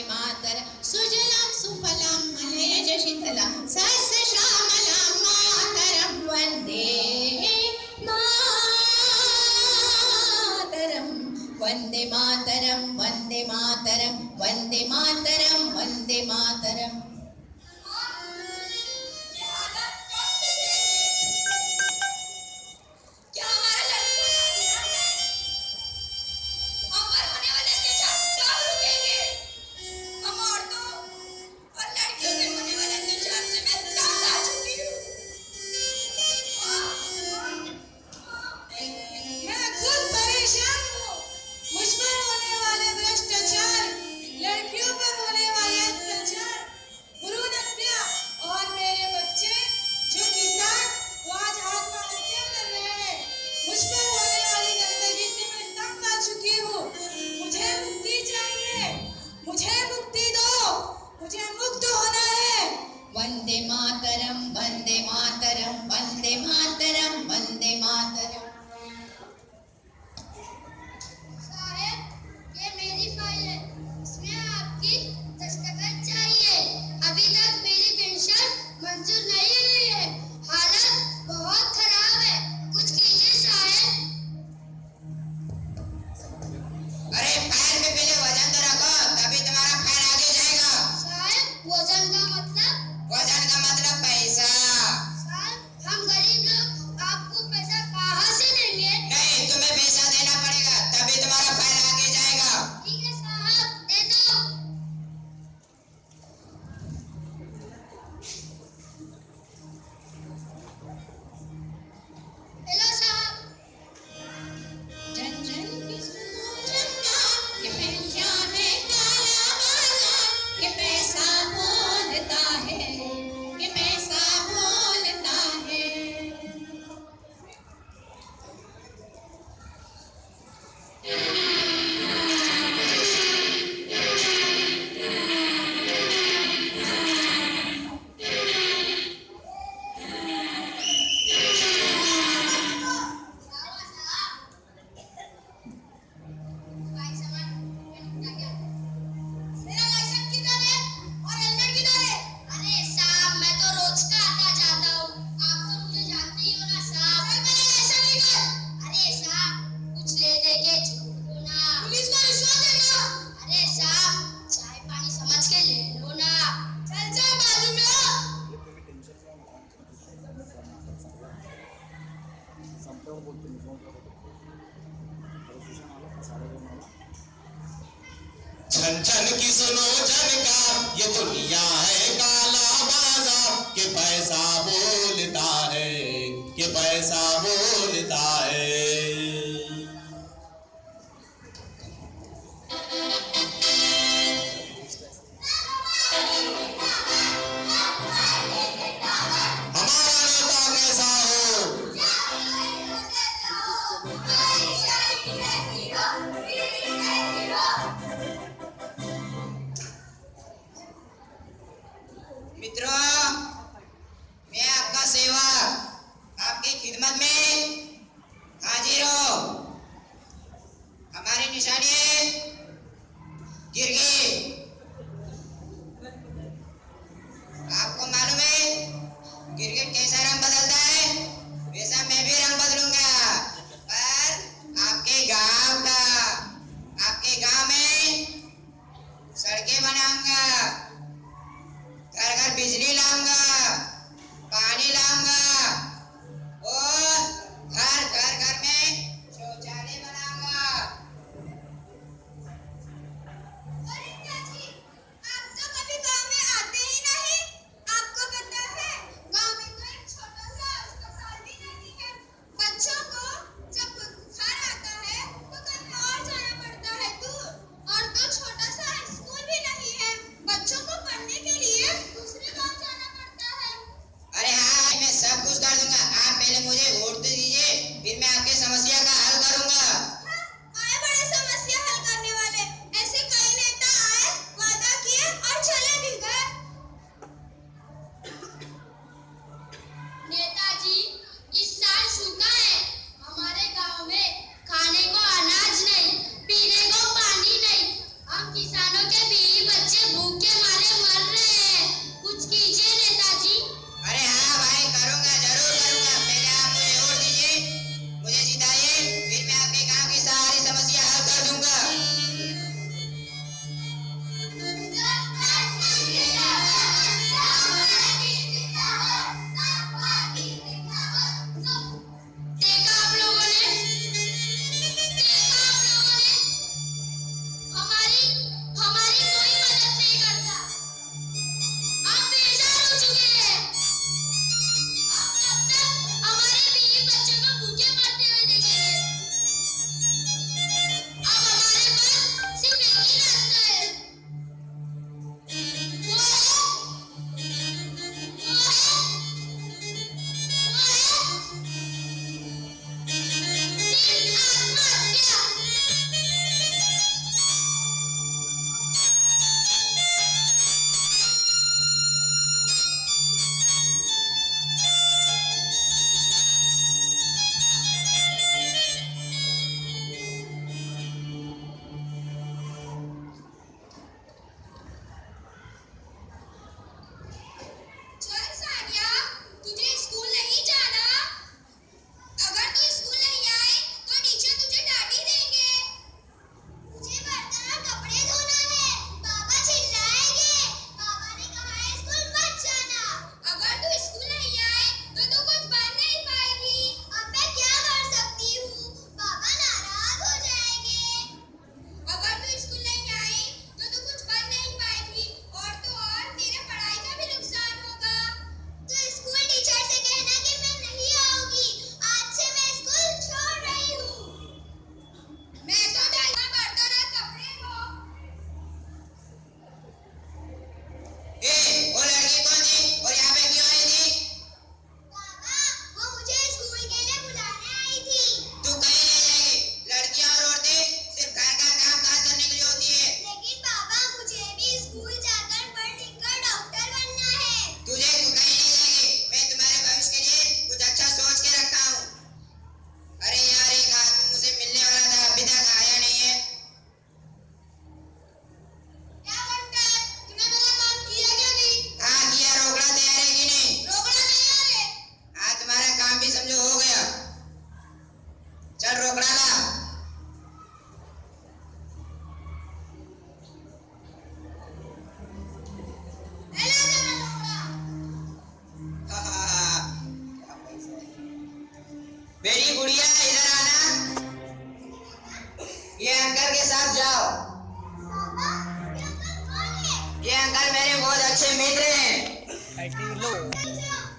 मातरं सुजलां सुफलां मलयज शीतलां सस्य श्यामलां मातरं वन्दे मातरं वन्दे मातरं वन्दे मातरं वन्दे मातरं वन्दे मातरं। वन्दे मातरं वन्दे मातरं वन्दे मातरं वन्दे मातरं। साहब, ये मेरी फाइल है, इसमें आपकी दस्तखत चाहिए। अभी तक मेरी पेंशन मंजूर नहीं हुई है, हालत बहुत खराब है, कुछ कीजिए साहब। अरे फाइल में पहले वजन तो रखो, तभी तुम्हारा फाइल आगे जाएगा। साहब, वजन का मतलब? वजन का मतलब पैसा। साहब, हम गरीब लोग आपको पैसा कहाँ से देंगे? नहीं, तुम्हें पैसा देना पड़ेगा, तभी तुम्हारा फाइल आगे जाएगा। ठीक है साहब, दे दो। हेलो साहब। जन जन की सुनो चन्ना कि पेंशन है काला वाला कि पैसा बोलता है कि पैसा बोलता है। छन छन की सुनो झनकार, ये दुनिया है काला बाजार के पैसा बोलता है कि पैसा बोलता है। हमारा नेता कैसा हो? मित्रों, मैं आपका सेवक आपकी खिदमत में हाजिर हूँ। हमारी निशानी है गिरगिट। आपको मालूम है गिरगिट कैसा रंग बदलता है, वैसा मैं भी रंग बदलूंगा, पर आपके गांव में सड़कें बनाऊंगा, घर घर बिजली लाऊंगा, पानी लाऊंगा और हर घर में शौचालय बनाऊंगा। अरे चाची, आप तो कभी गांव में आते ही नहीं। आपको पता है गांव में तो एक छोटा सा अस्पताल भी नहीं है। बच्चों को जब बुखार आता है तो कहीं और जाना पड़ता है दूर, और तो छोटा सा स्कूल भी नहीं है। बच्चों को पढ़ने के लिए दूसरे गांव जाना पड़ता भूख के मारे मर रहे हैं, कुछ कीजिए नेताजी। अरे हाँ भाई, करूँगा, जरूर करूँगा। पहले आप मुझे वोट दीजिए, मुझे जिताइए, फिर मैं आपके गांव की सारी समस्या हल कर दूंगा। देखा आप लोगों ने हमारी हमारी कोई मदद नहीं करता। आप बेजार हो चुके हैं। आप कब तक हमारे बीवी बच्चों को भूखे मरते हुए देखेंगे? अब हमारे पास सिर्फ एक ही रास्ता है, वो है सिर्फ आत्महत्या। चल सानिया, तुझे स्कूल नहीं जाना? अगर तू स्कूल नहीं आई तो टीचर तुझे डांटी देंगे। मुझे बर्तन और कपड़े धोना है, पापा चिल्लाएंगे। पापा ने कहा है स्कूल मत जाना। अगर तू स्कूल नहीं आई तो तू कुछ बन नहीं पाएगी। अब मैं क्या कर सकती हूँ? पापा नाराज हो जाएंगे। अगर तू स्कूल नहीं आई तो तू कुछ बन नहीं पाएगी, और तो और तेरे पढ़ाई का भी नुकसान होगा। तो स्कूल टीचर से कहना कि मैं नहीं आऊंगी। आज से मैं स्कूल छोड़ रही हूँ। मैं तो डालना बर्तन और कपड़े धो। वो लड़की कौन थी और यहाँ पे क्यों आई थी? पापा, वो मुझे स्कूल के लिए बुलाने आई थी। तू कहीं नहीं जाएगी। लड़कियां और औरतें सिर्फ घर का काम काज करने के लिए होती है। लेकिन पापा, मुझे भी स्कूल जाकर पढ़ लिख कर डॉक्टर बनना है। तुझे तू कहीं नहीं जाएगी। मैं तुम्हारे भविष्य के लिए कुछ अच्छा सोच के रखा हूँ। अरे यार, एक आदमी मुझसे मिलने वाला था, अभी तक आया नहीं है। क्या बनता है? तूने मेरा काम किया क्या नहीं? हाँ किया, रोकड़ा तैयार है कि नहीं? रोकड़ा तैयार है। हाँ, तुम्हारा काम भी समझो हो गया। चल रोकड़ा ला। एला तेरा रोकड़ा। मेरी गुड़िया, इधर आना। ये अंकल के साथ जाओ। पापा, ये अंकल कौन है? ये अंकल मेरे बहुत अच्छे मित्र हैं। चल जाओ।